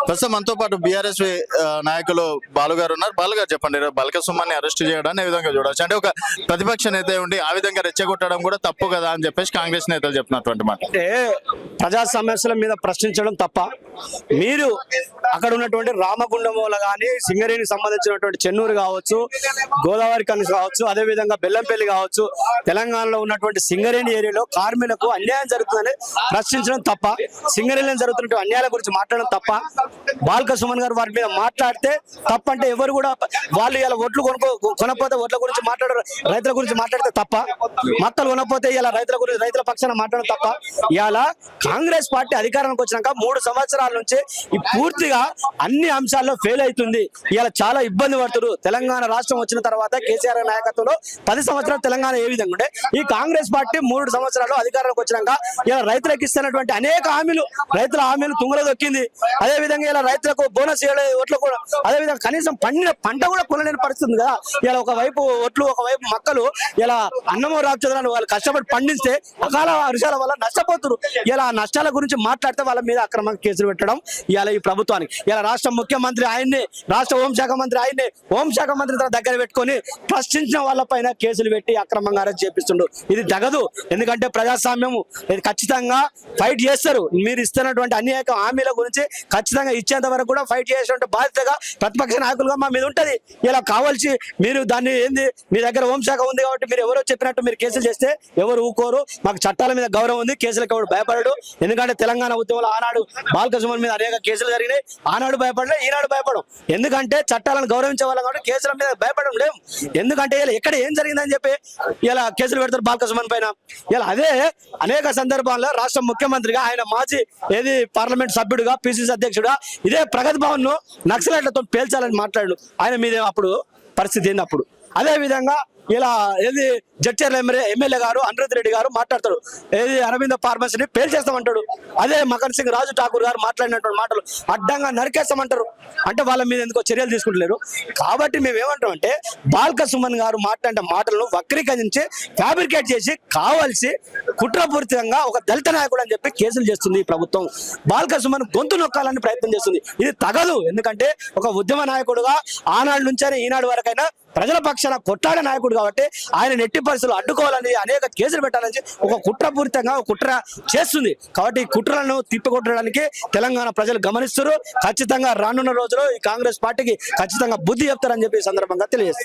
ప్రస్తుతం మనతో పాటు బీఆర్ఎస్ నాయకులు బాలుగారు ఉన్నారు. బాలుగారు చెప్పండి, బల్క సుమన్ని అరెస్ట్ చేయడాన్ని ఏ విధంగా చూడవచ్చు? అంటే ఒక ప్రతిపక్ష నేత ఉండి ఆ విధంగా రెచ్చగొట్టడం కూడా తప్పు కదా అని చెప్పేసి కాంగ్రెస్ నేతలు చెప్పినటువంటి మాట. అంటే ప్రజా సమస్యల మీద ప్రశ్నించడం తప్ప, మీరు అక్కడ ఉన్నటువంటి రామగుండంలో కానీ సింగరేణికి సంబంధించినటువంటి చెన్నూరు కావచ్చు, గోదావరి కని కావచ్చు, అదేవిధంగా బెల్లంపల్లి కావచ్చు, తెలంగాణలో ఉన్నటువంటి సింగరేణి ఏరియాలో కార్మికులకు అన్యాయం జరుగుతుందని ప్రశ్నించడం తప్ప, సింగరేణిలో జరుగుతున్న అన్యాయాల గురించి మాట్లాడడం తప్ప, బాల్క సుమన్ గారు వారి మీద మాట్లాడితే తప్పంటే ఎవరు కూడా వాళ్ళు ఇలా ఒట్లు కొనకపోతే ఒట్ల గురించి మాట్లాడరు, రైతుల గురించి మాట్లాడితే తప్ప, మక్కలు కొనకపోతే ఇలా రైతుల గురించి రైతుల పక్షాన మాట్లాడడం తప్ప. ఇలా కాంగ్రెస్ పార్టీ అధికారానికి వచ్చినాక 3 సంవత్సరాల నుంచి పూర్తిగా అన్ని అంశాల్లో ఫెయిల్ అవుతుంది. ఇలా చాలా ఇబ్బంది పడుతున్నారు. తెలంగాణ రాష్ట్రం వచ్చిన తర్వాత కేసీఆర్ నాయకత్వంలో 10 సంవత్సరాలు తెలంగాణ ఏ విధంగా ఉంటే, ఈ కాంగ్రెస్ పార్టీ 3 సంవత్సరాలు అధికారంలోకి వచ్చినాక ఇలా రైతులకు ఇస్తున్నటువంటి అనేక హామీలు, రైతుల హామీలు తుంగలో దొక్కింది. అదే విధంగా ఇలా రైతులకు బోనస్ ఓట్లు కూడా, అదే విధంగా కనీసం పండిన పంట కూడా కొనలేని పరిస్థితి కదా. ఇలా ఒకవైపు ఒట్లు, ఒకవైపు మక్కలు, ఇలా అన్నమో రామచంద్రాన్ని వాళ్ళు కష్టపడి పండిస్తే అకాల వర్షాల వల్ల నష్టపోతున్నారు. ఇలా నష్టాల గురించి మాట్లాడితే వాళ్ళ మీద అక్రమంగా కేసులు పెట్టడం ఇలా ఈ ప్రభుత్వానికి. ఇలా రాష్ట్ర ముఖ్యమంత్రి ఆయన్ని, రాష్ట్ర హోంశాఖ మంత్రి ఆయన్ని, హోంశాఖ మంత్రి తన దగ్గర పెట్టుకొని ప్రశ్నించిన వాళ్ళ పైన కేసులు పెట్టి అక్రమంగా అరెస్ట్ చేపిస్తుండ్రు. ఇది జగదు. ఎందుకంటే ప్రజాస్వామ్యము ఇది ఖచ్చితంగా ఫైట్ చేస్తారు. మీరు ఇస్తున్నటువంటి అనేక హామీల గురించి ఖచ్చితంగా ఇచ్చేంత వరకు కూడా ఫైట్ చేసేటువంటి బాధ్యతగా ప్రతిపక్ష నాయకులుగా మా మీద ఉంటది. ఇలా కావాల్సి మీరు దాన్ని ఏంది, మీ దగ్గర హోంశాఖ ఉంది కాబట్టి మీరు ఎవరో చెప్పినట్టు మీరు కేసులు చేస్తే ఎవరు ఊకోరు. మాకు చట్టాల మీద గౌరవం ఉంది, కేసులకు ఎవరు భయపడడు. ఎందుకంటే తెలంగాణ ఉద్యమంలో ఆనాడు బాల్క సుమన్ మీద అనేక కేసులు జరిగినాయి. ఆనాడు భయపడలే, ఈనాడు భయపడం. ఎందుకంటే చట్టాలను గౌరవించే వాళ్ళం కాబట్టి కేసుల మీద భయపడడం లేవు. ఎందుకంటే ఇలా ఎక్కడ ఏం జరిగిందని చెప్పి ఇలా కేసులు పెడతారు బాల్క సుమన్ పైన. ఇలా అదే అనేక సందర్భాల్లో రాష్ట్ర ముఖ్యమంత్రిగా ఆయన మాజీ పార్లమెంట్ సభ్యుడిగా, పిసిసి అధ్యక్షుడిగా ఇదే ప్రగతి భవన్ ను నక్సలైట్లతో పేల్చాలని మాట్లాడు. ఆయన మీద అప్పుడు పరిస్థితి ఏంది అప్పుడు. అదే విధంగా ఇలా జడ్చర్ల ఎమ్మెల్యే గారు అనిరుద్ రెడ్డి గారు మాట్లాడతాడు, అరవింద ఫార్మసీని పేల్ చేస్తామంటాడు. అదే మకన్ సింగ్ రాజు ఠాకూర్ గారు మాట్లాడినటువంటి మాటలు అడ్డంగా నరికేస్తామంటారు. అంటే వాళ్ళ మీద ఎందుకో చర్యలు తీసుకుంటలేరు. కాబట్టి మేము ఏమంటామంటే, బాల్క సుమన్ గారు మాట్లాడిన మాటలను వక్రీకరించి ఫ్యాబ్రికేట్ చేసి కావాల్సి కుట్రపూరితంగా ఒక దళిత నాయకుడు అని చెప్పి కేసులు చేస్తుంది ఈ ప్రభుత్వం. బాల్క సుమన్ గొంతు నొక్కాలని ప్రయత్నం చేస్తుంది. ఇది తగదు. ఎందుకంటే ఒక ఉద్యమ నాయకుడుగా ఆనాడు నుంచైనా ఈనాడు వరకైనా ప్రజల పక్షాన కొట్లాడే నాయకుడు కాబట్టి ఆయన నెట్టి పరిస్థితులు అడ్డుకోవాలని అనేక కేసులు పెట్టాలని ఒక కుట్రపూరితంగా ఒక కుట్ర చేస్తుంది. కాబట్టి ఈ కుట్రలను తిప్పికొట్టడానికి తెలంగాణ ప్రజలు గమనిస్తారు. ఖచ్చితంగా రానున్న రోజుల్లో ఈ కాంగ్రెస్ పార్టీకి ఖచ్చితంగా బుద్ధి చెప్తారని చెప్పి ఈ సందర్భంగా తెలియజేస్తారు.